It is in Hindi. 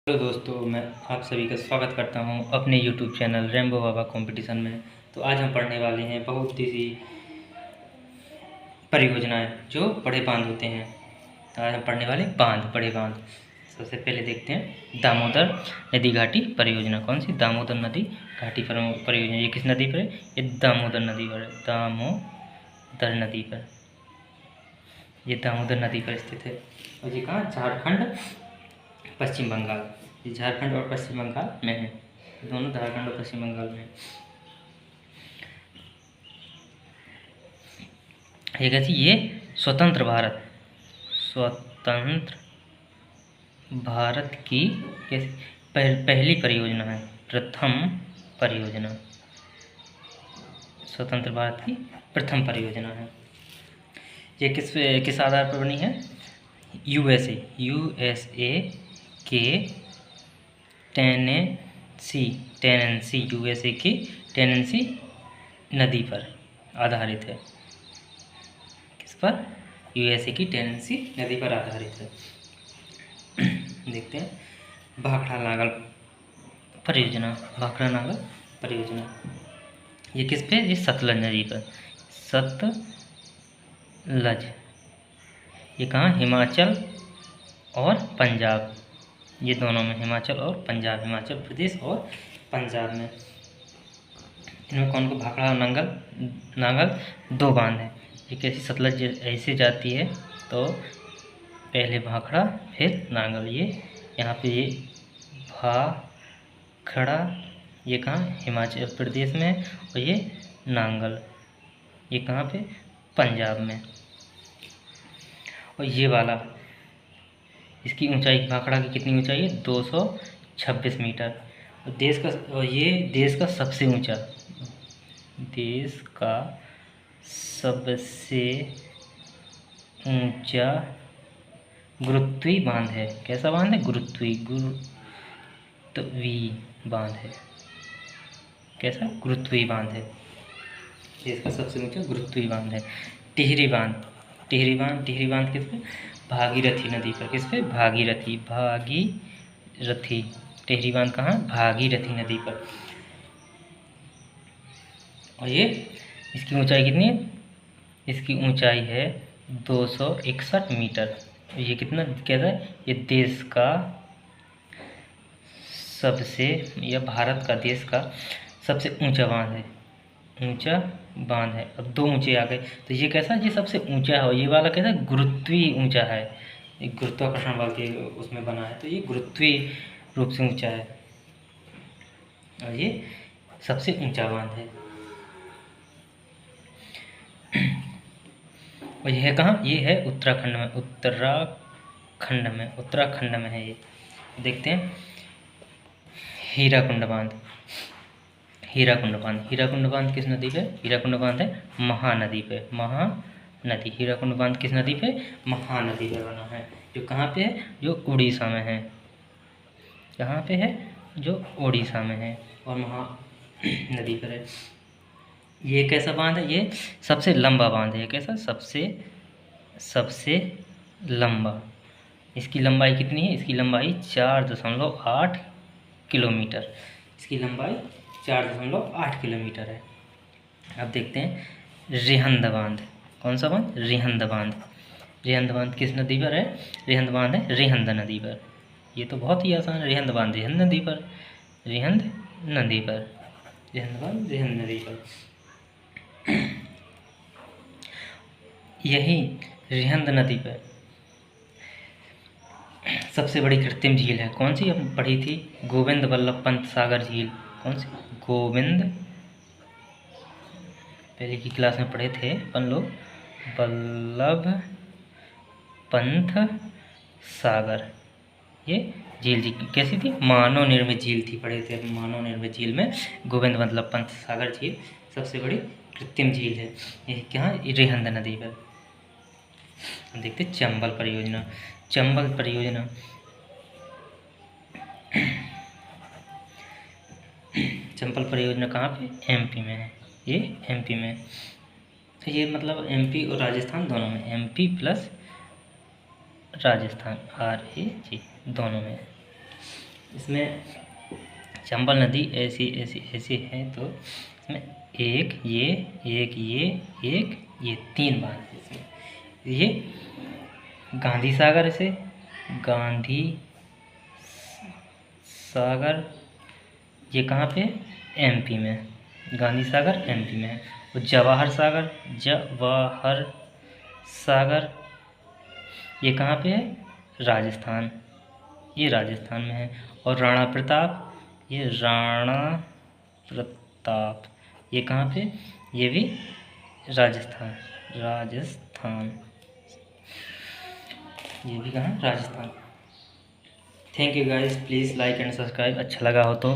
हेलो दोस्तों, मैं आप सभी का स्वागत करता हूं अपने यूट्यूब चैनल रेम्बो बाबा कंपटीशन में। तो आज हम पढ़ने वाले हैं बहुत सी परियोजनाएं जो बड़े बांध होते हैं। आज हम पढ़ने वाले बड़े बांध। सबसे पहले देखते हैं दामोदर नदी घाटी परियोजना। कौन सी? दामोदर नदी घाटी परियोजना। ये किस नदी पर है? ये दामोदर नदी पर है। दामोदर नदी पर, ये दामोदर नदी पर स्थित है। और ये कहाँ? झारखंड, पश्चिम बंगाल। ये झारखंड और पश्चिम बंगाल में है। दोनों झारखंड और पश्चिम बंगाल में है। ये कैसी? ये स्वतंत्र भारत की कैसी पहली परियोजना है, प्रथम परियोजना। स्वतंत्र भारत की प्रथम परियोजना है। ये किस आधार पर बनी है? यूएसए के यूएसए की टेनेंसी नदी पर आधारित है। किस पर? यूएसए की टेनेंसी नदी पर आधारित है। देखते हैं भाखड़ा नागल परियोजना। भाखड़ा नागल परियोजना ये किस पे? ये सतलज नदी पर। सतलज। ये कहाँ? हिमाचल और पंजाब, ये दोनों में। हिमाचल और पंजाब, हिमाचल प्रदेश और पंजाब में। इनमें कौन को? भाखड़ा और नागल दो बांध हैं। ये कैसी? सतलज ऐसे जाती है तो पहले भाखड़ा फिर नागल। ये यहाँ पे ये भाखड़ा, ये कहाँ? हिमाचल प्रदेश में। और ये नांगल, ये कहाँ पे? पंजाब में। और ये वाला, इसकी ऊंचाई, भाखड़ा की कितनी ऊंचाई है? 226 मीटर। और ये देश का सबसे ऊंचा गुरुत्वीय बांध है। कैसा बांध है? गुरुत्वीय बांध है। कैसा? गुरुत्वीय बांध है। देश का सबसे ऊंचा गुरुत्वीय बांध है। टिहरी बांध किस पे? भागीरथी नदी पर। किस पे? भागीरथी। टिहरी बांध कहाँ? भागीरथी नदी पर। और ये, इसकी ऊंचाई कितनी है? इसकी ऊंचाई है 261 मीटर। ये कितना कहता है? ये देश का सबसे, या भारत का, देश का सबसे ऊंचा बांध है। ऊंचा बांध है। अब दो ऊंचे आ गए तो ये कैसा? ये सबसे ऊंचा है। ये वाला कैसा? गुरुत्वीय ऊंचा है। एक गुरुत्वाकर्षण बल के उसमें बना है, तो ये गुरुत्वीय रूप से ऊंचा है। और ये सबसे ऊंचा बांध है। और यह है कहाँ? ये है उत्तराखंड में। उत्तराखंड में है ये। देखते हैं हीराकुंड बांध किस नदी पे? हीराकुंड बांध है महानदी पे। हीराकुंड बांध किस नदी पे? महानदी पे बना है। जो कहाँ पे है? जो उड़ीसा में है। कहाँ पे है? जो उड़ीसा में है और महानदी पर है। ये कैसा बांध है? ये सबसे लंबा बांध है। कैसा? सबसे लंबा। इसकी लंबाई कितनी है? इसकी लंबाई 4.8 किलोमीटर। इसकी लंबाई 4.8 किलोमीटर है। अब देखते हैं रिहंद बांध। कौन सा बांध? रिहंद बांध किस नदी पर है? रिहंद बांध है रिहंद नदी पर। ये तो बहुत ही आसान है। रिहंद बांध रिहंद नदी पर। यही रिहंद नदी पर सबसे बड़ी कृत्रिम झील है। कौन सी हम पढ़ी थी? गोविंद बल्लभ पंत सागर झील। कौन सी? गोविंद, पहले की क्लास में पढ़े थे अपन लोग, बल्लभ पंत सागर। ये झील जी कैसी थी? मानव निर्मित झील थी। पढ़े थे मानव निर्मित झील में गोविंद बल्लभ पंत सागर झील सबसे बड़ी कृत्रिम झील है। ये क्या? रिहंद नदी पर। देखते चंबल परियोजना चंबल परियोजना कहाँ पे? एमपी में है। ये एमपी में, तो ये मतलब एमपी और राजस्थान दोनों में। एमपी प्लस राजस्थान, RAG दोनों में। इसमें चंबल नदी ऐसी ऐसी ऐसी है, तो इसमें एक ये 3 बांध है इसमें। ये गांधी सागर से, गांधी सागर ये कहाँ पे? एमपी में। गांधी सागर एमपी में है। और जवाहर सागर ये कहाँ पे है? राजस्थान, ये राजस्थान में है। और राणा प्रताप ये कहाँ पे? ये भी राजस्थान, ये भी कहाँ? Rajasthan. Thank you guys, please like and subscribe, अच्छा लगा हो तो।